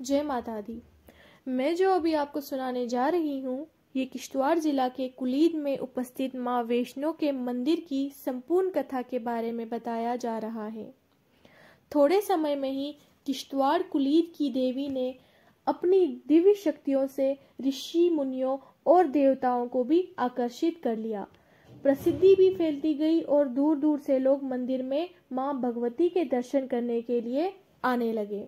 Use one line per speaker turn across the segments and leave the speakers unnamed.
जय माता दी। मैं जो अभी आपको सुनाने जा रही हूँ ये किश्तवाड़ जिला के कुलीद में उपस्थित माँ वैष्णो के मंदिर की संपूर्ण कथा के बारे में बताया जा रहा है। थोड़े समय में ही किश्तवाड़ कुलीद की देवी ने अपनी दिव्य शक्तियों से ऋषि मुनियों और देवताओं को भी आकर्षित कर लिया। प्रसिद्धि भी फैलती गई और दूर दूर से लोग मंदिर में माँ भगवती के दर्शन करने के लिए आने लगे।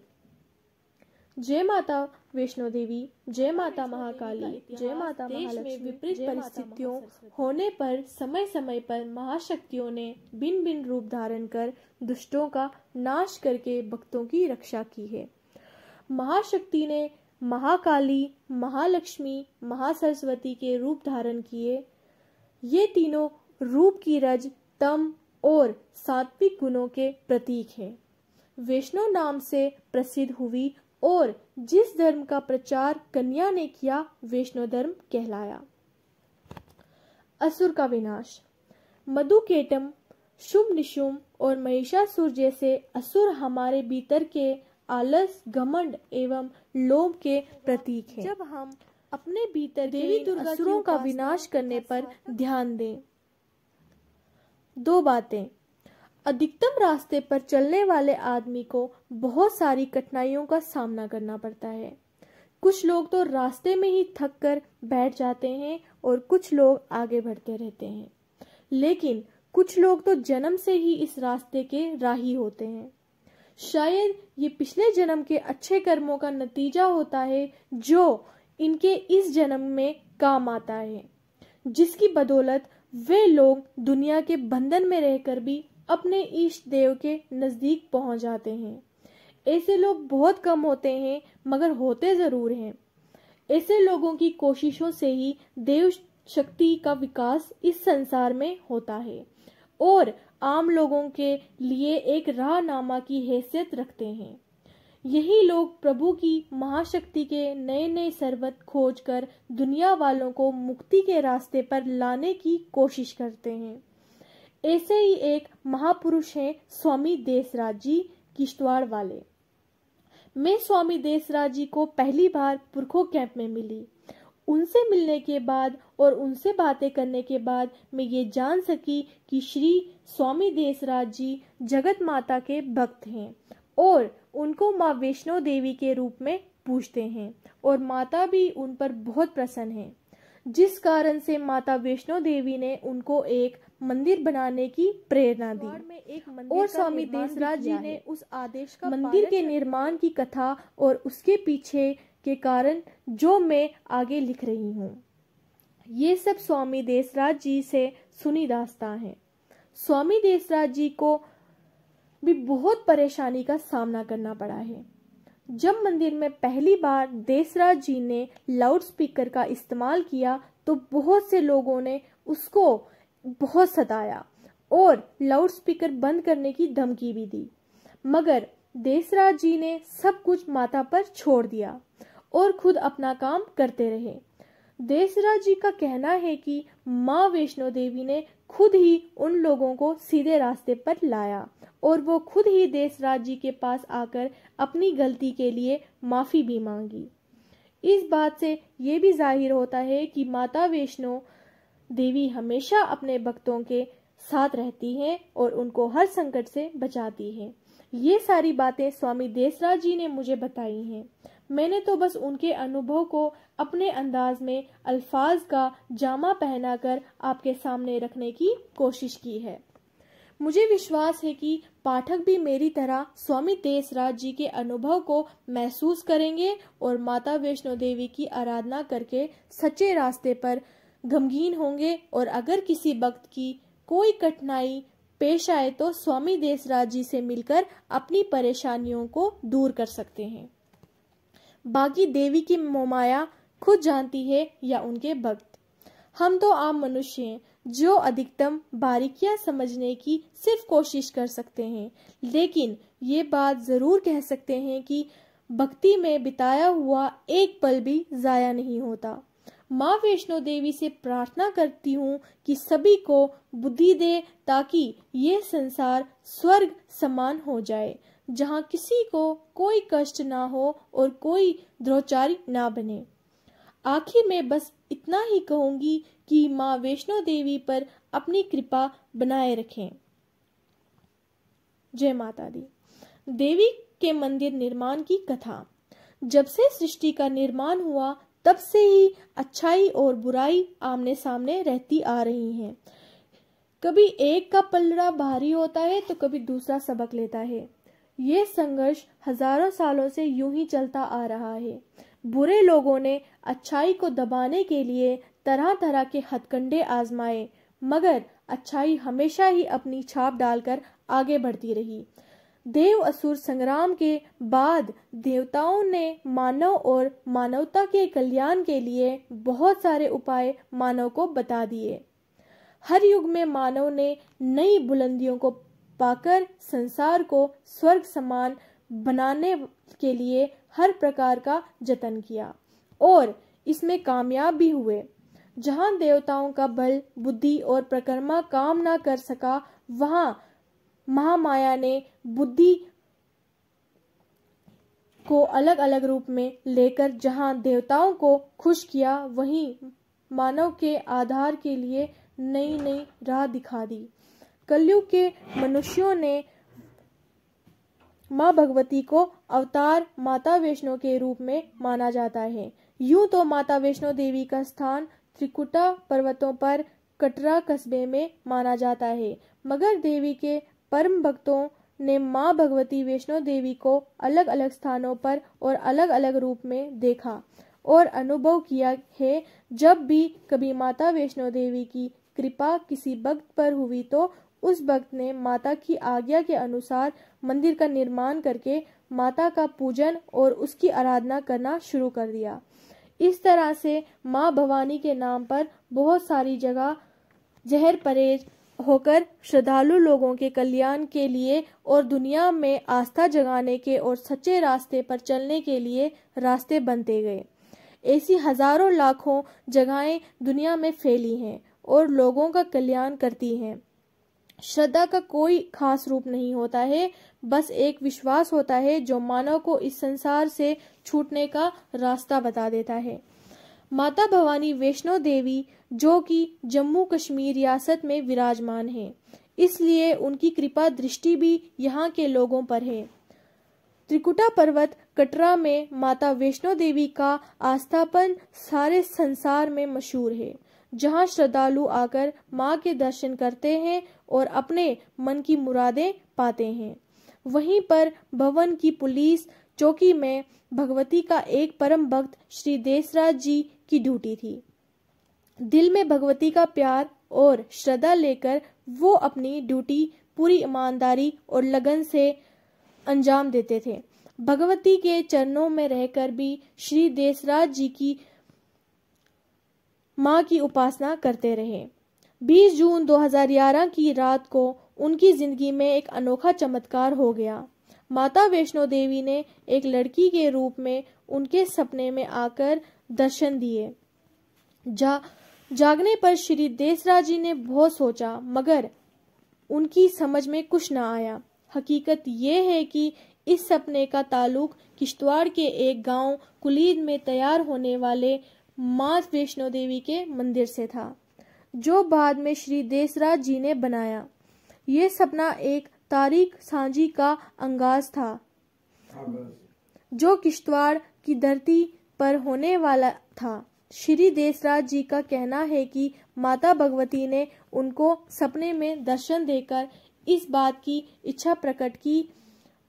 जय माता वैष्णो देवी, जय माता महाकाली, जय माता महालक्ष्मी। विपरीत परिस्थितियों होने पर समय समय पर महाशक्तियों ने भिन्न भिन्न रूप धारण कर दुष्टों का नाश करके भक्तों की रक्षा की है। महाशक्ति ने महाकाली, महालक्ष्मी, महासरस्वती के रूप धारण किए। ये तीनों रूप की रज, तम और सात्विक गुणों के प्रतीक हैं। वैष्णो नाम से प्रसिद्ध हुई और जिस धर्म का प्रचार कन्या ने किया वैष्णो धर्म कहलाया। असुर का विनाश। मधुकेटम, शुंभ निशुंभ और महिषासुर जैसे असुर हमारे भीतर के आलस, घमंड एवं लोभ के प्रतीक हैं। जब हम अपने भीतर देवी दुर्गा असुरों का विनाश करने पर ध्यान दें। दो बातें। अधिकतम रास्ते पर चलने वाले आदमी को बहुत सारी कठिनाइयों का सामना करना पड़ता है। कुछ लोग तो रास्ते में ही थक कर बैठ जाते हैं और कुछ लोग आगे बढ़ते रहते हैं, लेकिन कुछ लोग तो जन्म से ही इस रास्ते के राही होते हैं। शायद ये पिछले जन्म के अच्छे कर्मों का नतीजा होता है जो इनके इस जन्म में काम आता है, जिसकी बदौलत वे लोग दुनिया के बंधन में रहकर भी अपने इष्ट देव के नजदीक पहुंच जाते हैं। ऐसे लोग बहुत कम होते हैं, मगर होते जरूर हैं। ऐसे लोगों की कोशिशों से ही देव शक्ति का विकास इस संसार में होता है और आम लोगों के लिए एक राहनामा की हैसियत रखते हैं। यही लोग प्रभु की महाशक्ति के नए नए सर्वत खोज कर दुनिया वालों को मुक्ति के रास्ते पर लाने की कोशिश करते हैं। ऐसे ही एक महापुरुष हैं स्वामी देसराज जी, किश्तवाड़ वाले। मैं स्वामी देसराज जी को पहली बार पुरखो कैंप में मिली। उनसे मिलने के बाद और उनसे बातें करने के बाद मैं ये जान सकी कि श्री स्वामी देसराज जी जगत माता के भक्त हैं और उनको माँ वैष्णो देवी के रूप में पूजते हैं और माता भी उन पर बहुत प्रसन्न है, जिस कारण से माता वैष्णो देवी ने उनको एक मंदिर बनाने की प्रेरणा दी और स्वामी देसराज जी ने उस आदेश का मंदिर के निर्माण की कथा और उसके पीछे के कारण जो मैं आगे लिख रही हूँ। ये सब स्वामी देसराज जी से सुनी दास्तां है। स्वामी देसराज जी को भी बहुत परेशानी का सामना करना पड़ा है। जब मंदिर में पहली बार देसराज जी ने लाउड स्पीकर का इस्तेमाल किया तो बहुत से लोगों ने उसको बहुत सताया और लाउड स्पीकर बंद करने की धमकी भी दी, मगर देसराज जी ने सब कुछ माता पर छोड़ दिया और खुद अपना काम करते रहे। देसराज जी का कहना है कि माँ वैष्णो देवी ने खुद ही उन लोगों को सीधे रास्ते पर लाया और वो खुद ही देसराज जी के पास आकर अपनी गलती के लिए माफी भी मांगी। इस बात से ये भी जाहिर होता है कि माता वैष्णो देवी हमेशा अपने भक्तों के साथ रहती हैं और उनको हर संकट से बचाती हैं। ये सारी बातें स्वामी देसराज जी ने मुझे बताई हैं। मैंने तो बस उनके अनुभव को अपने अंदाज में अल्फाज का जामा पहनाकर आपके सामने रखने की कोशिश की है। मुझे विश्वास है कि पाठक भी मेरी तरह स्वामी देसराज जी के अनुभव को महसूस करेंगे और माता वैष्णो देवी की आराधना करके सच्चे रास्ते पर गमगीन होंगे और अगर किसी भक्त की कोई कठिनाई पेश आए तो स्वामी देसराज जी से मिलकर अपनी परेशानियों को दूर कर सकते हैं। बाकी देवी की मोहमाया खुद जानती है या उनके भक्त। हम तो आम मनुष्य हैं जो अधिकतम बारीकियां समझने की सिर्फ कोशिश कर सकते हैं, लेकिन ये बात जरूर कह सकते हैं कि भक्ति में बिताया हुआ एक पल भी जाया नहीं होता। माँ वैष्णो देवी से प्रार्थना करती हूँ कि सभी को बुद्धि दे ताकि ये संसार स्वर्ग समान हो जाए। जहाँ किसी को कोई कष्ट ना हो और कोई द्रोचारी ना बने। आखिर में बस इतना ही कहूंगी कि माँ वैष्णो देवी पर अपनी कृपा बनाए रखें। जय माता दी। देवी के मंदिर निर्माण की कथा। जब से सृष्टि का निर्माण हुआ तब से ही अच्छाई और बुराई आमने सामने रहती आ रही हैं। कभी एक का पलड़ा भारी होता है तो कभी दूसरा सबक लेता है। ये संघर्ष हजारों सालों से यूं ही चलता आ रहा है। बुरे लोगों ने अच्छाई को दबाने के लिए तरह तरह के हथकंडे आजमाए, मगर अच्छाई हमेशा ही अपनी छाप डालकर आगे बढ़ती रही। देव असुर संग्राम के बाद देवताओं ने मानव और मानवता के कल्याण के लिए बहुत सारे उपाय मानव को बता दिए। हर युग में मानव ने नई बुलंदियों को पाकर संसार को स्वर्ग समान बनाने के लिए हर प्रकार का जतन किया और इसमें कामयाब भी हुए। जहां देवताओं का बल, बुद्धि और प्रकर्मा काम न कर सका, वहां महामाया ने बुद्धि को अलग अलग रूप में लेकर जहां देवताओं को खुश किया, वहीं मानव के आधार के लिए नई नई राह दिखा दी। कलयुग के मनुष्यों ने माँ भगवती को अवतार माता वैष्णो के रूप में माना जाता है। यूं तो माता वैष्णो देवी का स्थान त्रिकुटा पर्वतों पर कटरा कस्बे में माना जाता है, मगर देवी के परम भक्तों ने माँ भगवती वैष्णो देवी को अलग अलग स्थानों पर और अलग अलग रूप में देखा और अनुभव किया है। जब भी कभी माता वैष्णो देवी की कृपा किसी भक्त पर हुई तो उस भक्त ने माता की आज्ञा के अनुसार मंदिर का निर्माण करके माता का पूजन और उसकी आराधना करना शुरू कर दिया। इस तरह से माँ भवानी के नाम पर बहुत सारी जगह जहर परेज होकर श्रद्धालु लोगों के कल्याण के लिए और दुनिया में आस्था जगाने के और सच्चे रास्ते पर चलने के लिए रास्ते बनते गए। ऐसी हजारों लाखों जगहें दुनिया में फैली हैं और लोगों का कल्याण करती हैं। श्रद्धा का कोई खास रूप नहीं होता है, बस एक विश्वास होता है जो मानव को इस संसार से छूटने का रास्ता बता देता है। माता भवानी वैष्णो देवी जो कि जम्मू कश्मीर रियासत में विराजमान है, इसलिए उनकी कृपा दृष्टि भी यहाँ के लोगों पर है। त्रिकुटा पर्वत कटरा में माता वैष्णो देवी का आस्थापन सारे संसार में मशहूर है, जहां श्रद्धालु आकर मां के दर्शन करते हैं और अपने मन की मुरादें पाते हैं। वहीं पर भवन की पुलिस चौकी में भगवती का एक परम भक्त श्री देसराज जी की ड्यूटी थी। दिल में भगवती का प्यार और श्रद्धा लेकर वो अपनी ड्यूटी पूरी ईमानदारी और लगन से अंजाम देते थे। भगवती के चरणों में रहकर भी श्री देसराज जी की मां की उपासना करते रहे। 20 जून 2011 की रात को उनकी जिंदगी में एक अनोखा चमत्कार हो गया। माता वैष्णो देवी ने एक लड़की के रूप में उनके सपने में आकर दर्शन दिए। जागने पर श्री देसराज जी ने बहुत सोचा, मगर उनकी समझ में कुछ न आया। हकीकत ये है कि इस सपने का ताल्लुक किश्तवाड़ के एक गांव कुलीद में तैयार होने वाले मां वैष्णो देवी के मंदिर से था, जो बाद में श्री देसराज जी ने बनाया। ये सपना एक तारीख सांझी का अंगाज था, जो किश्तवाड़ की धरती पर होने वाला था। श्री देसराज जी का कहना है कि माता भगवती ने उनको सपने में दर्शन देकर इस बात की इच्छा प्रकट की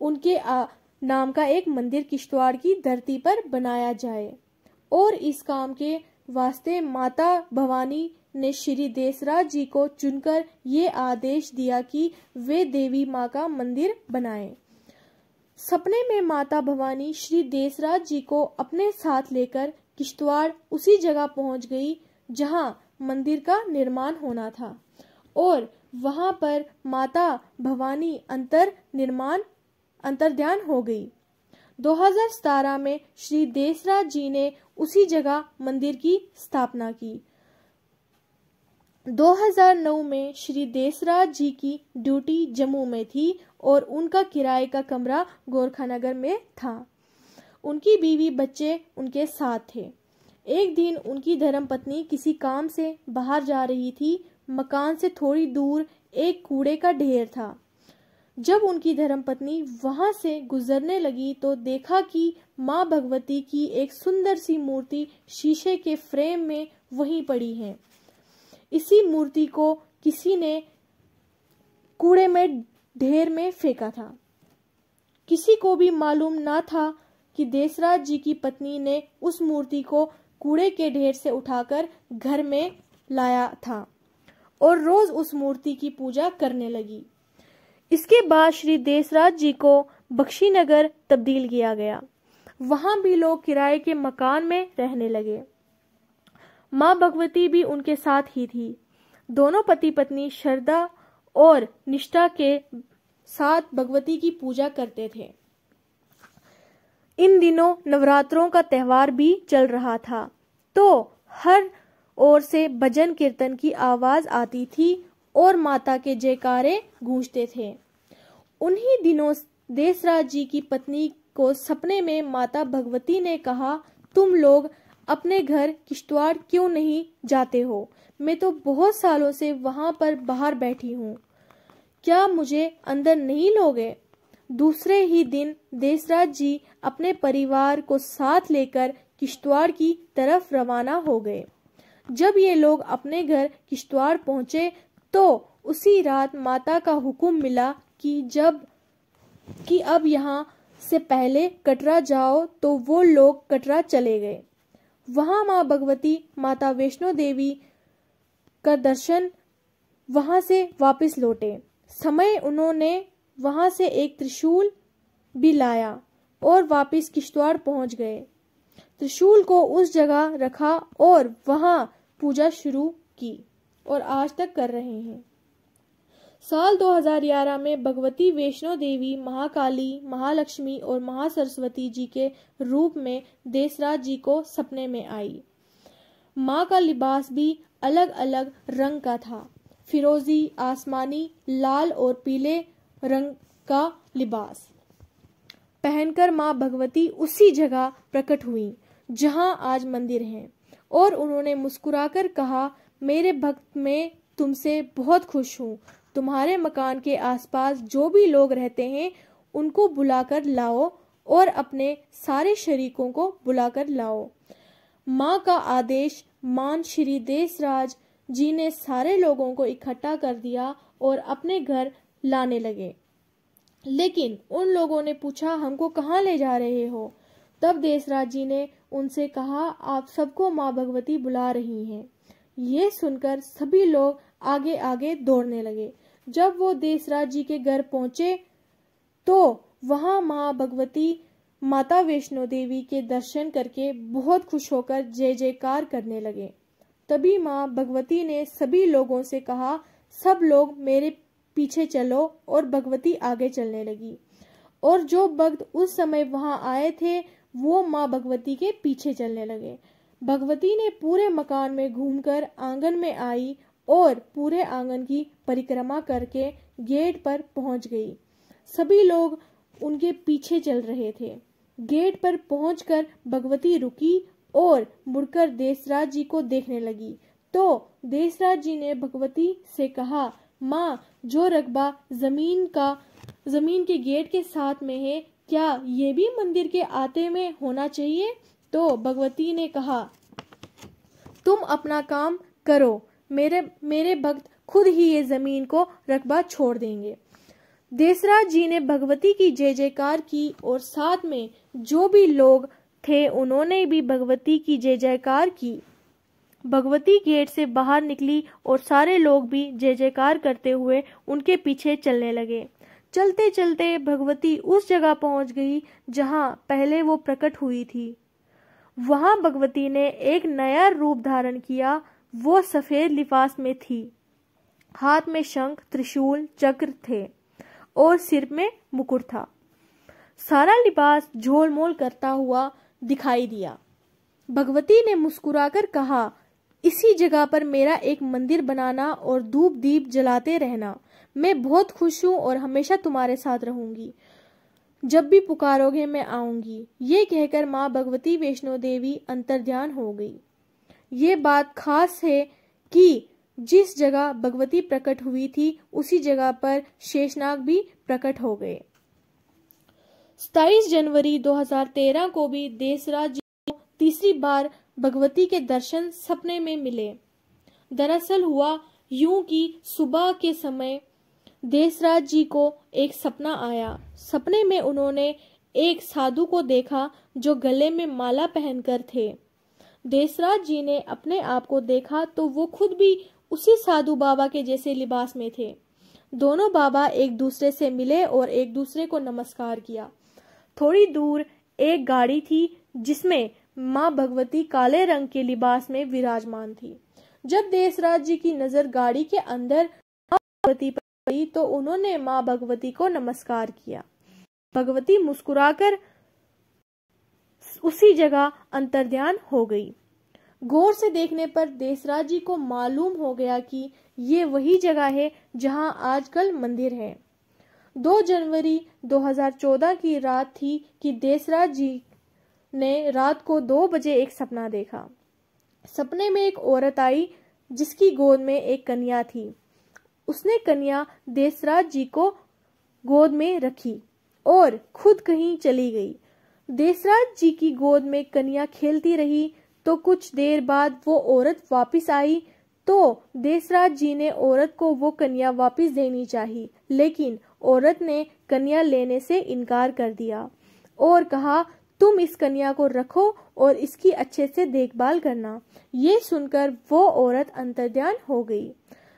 उनके नाम का एक मंदिर किश्तवाड़ की धरती पर बनाया जाए, और इस काम के वास्ते माता भवानी ने श्री देसराज जी को चुनकर ये आदेश दिया कि वे देवी माँ का मंदिर बनाएं। सपने में माता भवानी श्री देसराज जी को अपने साथ लेकर किश्तवाड़ उसी जगह पहुंच गई जहां मंदिर का निर्माण होना था, और वहां पर माता भवानी अंतर्ध्यान हो गई। 2017 में श्री देसराज जी ने उसी जगह मंदिर की स्थापना की। 2009 में श्री देसराज जी की ड्यूटी जम्मू में थी और उनका किराए का कमरा गोरखानगर में था। उनकी बीवी बच्चे उनके साथ थे। एक दिन उनकी धर्मपत्नी किसी काम से बाहर जा रही थी। मकान से थोड़ी दूर एक कूड़े का ढेर था। जब उनकी धर्मपत्नी वहां से गुजरने लगी तो देखा कि माँ भगवती की एक सुंदर सी मूर्ति शीशे के फ्रेम में वहीं पड़ी है। इसी मूर्ति को किसी ने कूड़े में ढेर में फेंका था। किसी को भी मालूम ना था कि देसराज जी की पत्नी ने उस मूर्ति को कूड़े के ढेर से उठाकर घर में लाया था और रोज उस मूर्ति की पूजा करने लगी। इसके बाद श्री देसराज जी को बख्शीनगर तब्दील किया गया। वहां भी लोग किराए के मकान में रहने लगे। माँ भगवती भी उनके साथ ही थी। दोनों पति पत्नी श्रद्धा और निष्ठा के साथ भगवती की पूजा करते थे। इन दिनों नवरात्रों का त्योहार भी चल रहा था, तो हर ओर से भजन कीर्तन की आवाज आती थी और माता के जयकारे गूंजते थे। उन्हीं दिनों देसराज जी की पत्नी को सपने में माता भगवती ने कहा, तुम लोग अपने घर किश्तवाड़ क्यों नहीं जाते हो? मैं तो बहुत सालों से वहां पर बाहर बैठी हूँ, क्या मुझे अंदर नहीं लोगे? दूसरे ही दिन देसराज जी अपने परिवार को साथ लेकर किश्तवाड़ की तरफ रवाना हो गए। जब ये लोग अपने घर किश्तवाड़ पहुंचे तो उसी रात माता का हुक्म मिला कि अब यहाँ से पहले कटरा जाओ, तो वो लोग कटरा चले गए। वहां माँ भगवती माता वैष्णो देवी का दर्शन वहां से वापस लौटे समय उन्होंने वहां से एक त्रिशूल भी लाया और वापस किश्तवाड़ पहुंच गए। त्रिशूल को उस जगह रखा और वहां पूजा शुरू की और आज तक कर रहे हैं। साल 2011 में भगवती वैष्णो देवी महाकाली, महालक्ष्मी और महासरस्वती जी के रूप में देसराज जी को सपने में आई। माँ का लिबास भी अलग अलग रंग का था, फिरोजी, आसमानी, लाल और पीले रंग का लिबास पहनकर माँ भगवती उसी जगह प्रकट हुई जहां आज मंदिर है और उन्होंने मुस्कुराकर कहा, मेरे भक्त मैं तुमसे बहुत खुश हूँ। तुम्हारे मकान के आसपास जो भी लोग रहते हैं उनको बुलाकर लाओ और अपने सारे शरीकों को बुलाकर लाओ। माँ का आदेश मान श्री देसराज जी ने सारे लोगों को इकट्ठा कर दिया और अपने घर लाने लगे। लेकिन उन लोगों ने पूछा, हमको कहाँ ले जा रहे हो? तब देसराज जी ने उनसे कहा, आप सबको माँ भगवती बुला रही हैं। ये सुनकर सभी लोग आगे आगे दौड़ने लगे। जब वो देसराज जी के घर पहुंचे तो वहां माँ भगवती माता वैष्णो देवी के दर्शन करके बहुत खुश होकर जय जयकार करने लगे। तभी माँ भगवती ने सभी लोगों से कहा, सब लोग मेरे पीछे चलो, और भगवती आगे चलने लगी और जो भक्त उस समय वहां आए थे वो माँ भगवती के पीछे चलने लगे। भगवती ने पूरे मकान में घूमकर आंगन में आई और पूरे आंगन की परिक्रमा करके गेट पर पहुंच गई। सभी लोग उनके पीछे चल रहे थे। गेट पर पहुंचकर भगवती रुकी और मुड़कर देसराज जी को देखने लगी तो देसराज जी ने भगवती से कहा, माँ, जो रकबा जमीन के गेट के साथ में है, क्या ये भी मंदिर के आते में होना चाहिए? तो भगवती ने कहा, तुम अपना काम करो, मेरे भक्त खुद ही ये जमीन को रकबा छोड़ देंगे। देसराज जी ने भगवती की जय जयकार की और साथ में जो भी लोग थे उन्होंने भी भगवती की जय जयकार की। भगवती गेट से बाहर निकली और सारे लोग भी जय जयकार करते हुए उनके पीछे चलने लगे। चलते चलते भगवती उस जगह पहुंच गई जहां पहले वो प्रकट हुई थी। वहां भगवती ने एक नया रूप धारण किया। वो सफेद लिबास में थी, हाथ में शंख, त्रिशूल, चक्र थे और सिर में मुकुट था। सारा लिबास झोलमोल करता हुआ दिखाई दिया। भगवती ने मुस्कुराकर कहा, इसी जगह पर मेरा एक मंदिर बनाना और धूप दीप जलाते रहना। मैं बहुत खुश हूँ और हमेशा तुम्हारे साथ रहूंगी। जब भी पुकारोगे मैं आऊंगी। ये कहकर माँ भगवती वैष्णो देवी अंतर्ध्यान हो गई। ये बात खास है कि जिस जगह भगवती प्रकट हुई थी उसी जगह पर शेषनाग भी प्रकट हो गए। 27 जनवरी 2013 को भी देसराज जी को तीसरी बार भगवती के दर्शन सपने में मिले। दरअसल हुआ यूं कि सुबह के समय देसराज जी को एक सपना आया। सपने में उन्होंने एक साधु को देखा जो गले में माला पहनकर थे। देसराज जी ने अपने आप को देखा तो वो खुद भी उसी साधु बाबा के जैसे लिबास में थे। दोनों बाबा एक दूसरे से मिले और एक दूसरे को नमस्कार किया। थोड़ी दूर एक गाड़ी थी जिसमें माँ भगवती काले रंग के लिबास में विराजमान थी। जब देसराज जी की नजर गाड़ी के अंदर माँ भगवती पर पड़ी तो उन्होंने माँ भगवती को नमस्कार किया। भगवती मुस्कुराकर उसी जगह अंतर्ध्यान हो गई। गौर से देखने पर देसराज जी को मालूम हो गया कि ये वही जगह है जहां आजकल मंदिर है। 2 जनवरी 2014 की रात थी कि देसराज जी ने रात को 2 बजे एक सपना देखा। सपने में एक औरत आई जिसकी गोद में एक कन्या थी। उसने कन्या देसराज जी को गोद में रखी और खुद कहीं चली गई। देसराज जी की गोद में कन्या खेलती रही तो कुछ देर बाद वो औरत वापस आई तो देसराज जी ने औरत को वो कन्या वापस देनी चाहिए, लेकिन औरत ने कन्या लेने से इनकार कर दिया और कहा तुम इस कन्या को रखो और इसकी अच्छे से देखभाल करना। ये सुनकर वो औरत अंतर्ध्यान हो गई।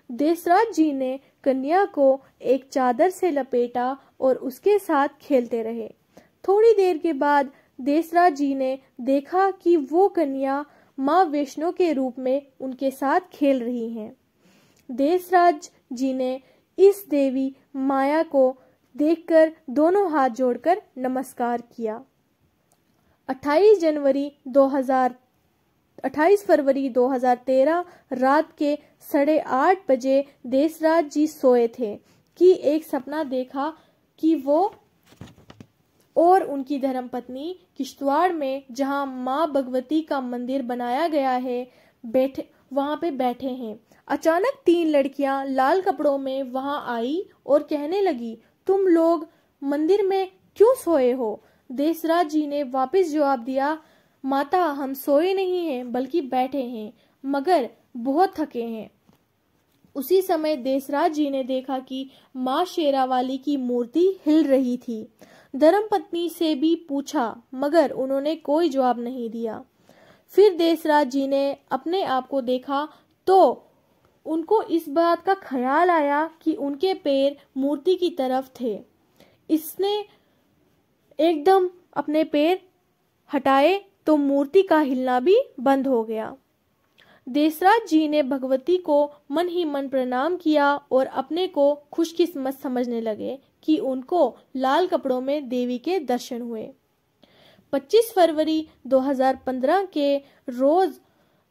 देसराज जी ने कन्या को एक चादर से लपेटा और उसके साथ खेलते रहे। थोड़ी देर के बाद देसराज जी ने देखा कि वो कन्या माँ वैष्णो के रूप में उनके साथ खेल रही हैं। देसराज जी ने इस देवी माया को देखकर दोनों हाथ जोड़कर नमस्कार किया। 28 फरवरी 2013 रात के 8:30 बजे देसराज जी सोए थे कि एक सपना देखा कि वो और उनकी धर्मपत्नी किश्तवाड़ में जहां माँ भगवती का मंदिर बनाया गया है वहां पे बैठे हैं। अचानक 3 लड़कियां लाल कपड़ों में वहां आई और कहने लगी तुम लोग मंदिर में क्यों सोए हो? देसराज जी ने वापस जवाब दिया माता हम सोए नहीं हैं बल्कि बैठे हैं मगर बहुत थके हैं। उसी समय देसराज जी ने देखा कि माँ शेरावाली की मूर्ति हिल रही थी। धर्मपत्नी से भी पूछा मगर उन्होंने कोई जवाब नहीं दिया। फिर देसराज जी ने अपने आप को देखा तो उनको इस बात का ख्याल आया कि उनके पैर मूर्ति की तरफ थे। इसने एकदम अपने पैर हटाए तो मूर्ति का हिलना भी बंद हो गया। देसराज जी ने भगवती को मन ही मन प्रणाम किया और अपने को खुशकिस्मत समझने लगे कि उनको लाल कपड़ों में देवी के दर्शन हुए। 25 फरवरी 2015 के रोज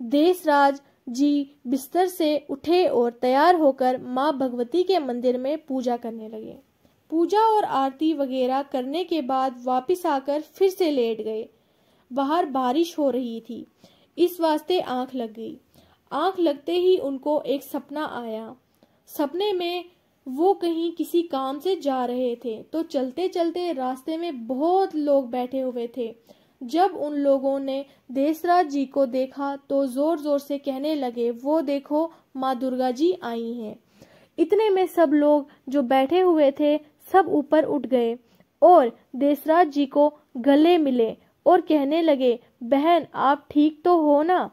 देसराज जी बिस्तर से उठे और तैयार होकर माँ भगवती के मंदिर में पूजा करने लगे। पूजा और आरती वगैरह करने के बाद वापस आकर फिर से लेट गए। बाहर बारिश हो रही थी, इस वास्ते आंख लग गई। आंख लगते ही उनको एक सपना आया। सपने में वो कहीं किसी काम से जा रहे थे तो चलते चलते रास्ते में बहुत लोग बैठे हुए थे। जब उन लोगों ने देसराज जी को देखा तो जोर जोर से कहने लगे वो देखो माँ दुर्गा जी आई हैं। इतने में सब लोग जो बैठे हुए थे सब ऊपर उठ गए और देसराज जी को गले मिले और कहने लगे बहन आप ठीक तो हो ना?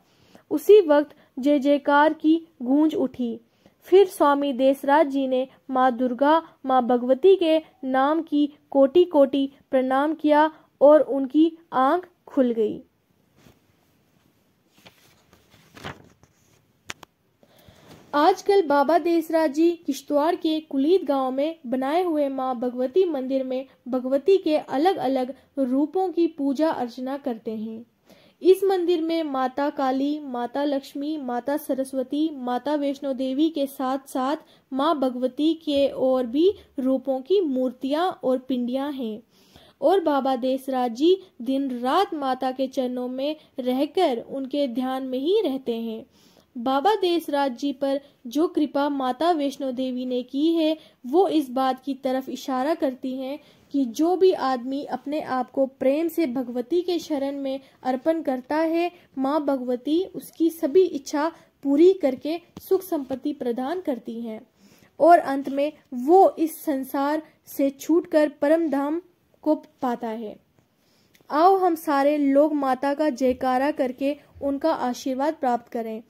उसी वक्त जय जयकार की गूंज उठी। फिर स्वामी देसराज जी ने माँ दुर्गा माँ भगवती के नाम की कोटि कोटि प्रणाम किया और उनकी आंख खुल गई। आजकल बाबा देसराज जी किश्तवाड़ के कुलीद गांव में बनाए हुए माँ भगवती मंदिर में भगवती के अलग अलग रूपों की पूजा अर्चना करते हैं। इस मंदिर में माता काली, माता लक्ष्मी, माता सरस्वती, माता वैष्णो देवी के साथ साथ माँ भगवती के और भी रूपों की मूर्तियां और पिंडियां हैं। और बाबा देसराज जी दिन रात माता के चरणों में रहकर उनके ध्यान में ही रहते हैं। बाबा देसराज जी पर जो कृपा माता वैष्णो देवी ने की है वो इस बात की तरफ इशारा करती है कि जो भी आदमी अपने आप को प्रेम से भगवती के शरण में अर्पण करता है, माँ भगवती उसकी सभी इच्छा पूरी करके सुख संपत्ति प्रदान करती हैं और अंत में वो इस संसार से छूटकर परम धाम को पाता है। आओ हम सारे लोग माता का जयकारा करके उनका आशीर्वाद प्राप्त करें।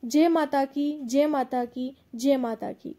जय माता की, जय माता की, जय माता की।